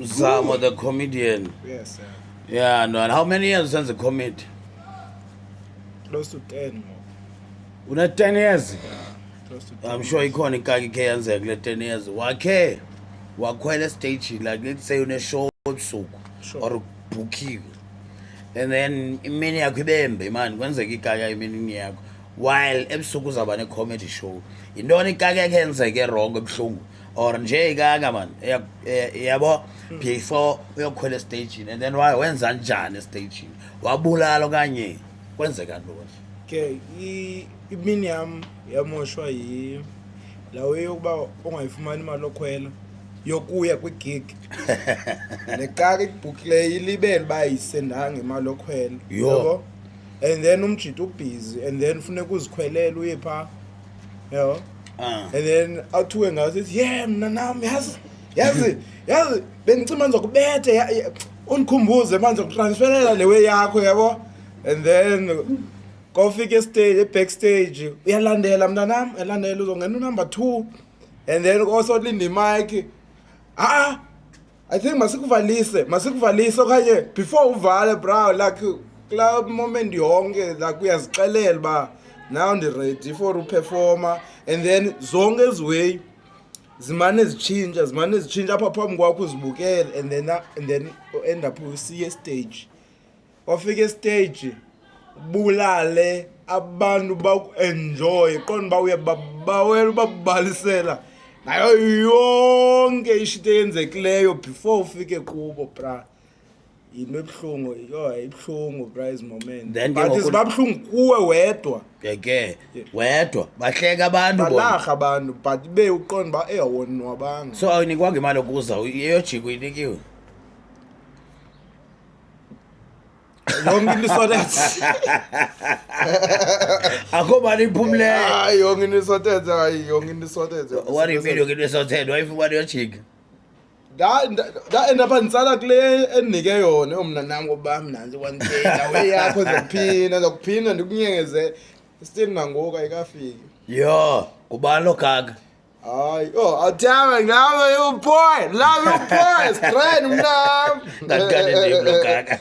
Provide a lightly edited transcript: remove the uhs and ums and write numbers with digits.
Zamo the comedian. Yes, sir. Yeah, no. And how many years since the comedy? Close to 10 more. Una 10 years. Yeah, close to 10 I'm sure years. ikhona ikaki ke yenzeka kule 10 years. Wakhwela stage like let's say une show ebusuku Sure. or ubhukhiwe. And then imini yakho ibembe man kwenzeka ikaka imini yakho. While ebusuku uzaba ne comedy show. Intoni ikaka yakhe yenzeke wrong ebuhlungu or nje ikaka man yabo before uyokhwela stage and then wenza njani stage wabulala kanye kwenzeka ntoni. Okay, imini yamoshwa lawe yokuba ungayifumani imali okhwela yokuya kwigig. Nekaka ibhukile ilibele bayisendanga imali okhwela. Yo. And then umjito ubusy and then funeka uzikhwelela uye pha. Yabo. And then athuwe ngathi yeah mna nami yazi bengicima ngizokubethe unikhumbuze manje ukutransferela lewe yakho yabo. And then kofika stage backstage uyalandela mna nami elandela uzongena number 2 and then also linda imic I think masikuvalise okanye before uvale bro like club moment yonke like uyazixelela ba now ndi ready for uperformer and then zonke eziway zimane zichinja apha phambi kwakho uzibukele and then end up usiye stage ofika stage bulale abantu baku-enjoy qonda uba uyabawela ubabalisela nayo yonke ishito eyenzekileyo before ufike kubo bra yinto ebuhlungu ibuhlungu bra ezi moment but zibabuhlungu kuwe wedwa ke wedwa bahleka abantu balakha abantu but be uqonda uba eyawonwabanga so awunikwanga imali yokuza eyojiko uyinikiwe yonke into isorted akho mali iphumleyo hayi yonke into isorted yonke into isorted what do you mean yonke into isorted wayifumana yojiko da endapha nditsala kule endinike yona mna nam ngoba mnanzi 1k nawe yakho zokuphinda ndikunyengezele still nangoku ayikafiki yo kubani lo gaga hayi awuthaba ngawe you boy love you boy straight mnam ngathi kanti ndim lo gaga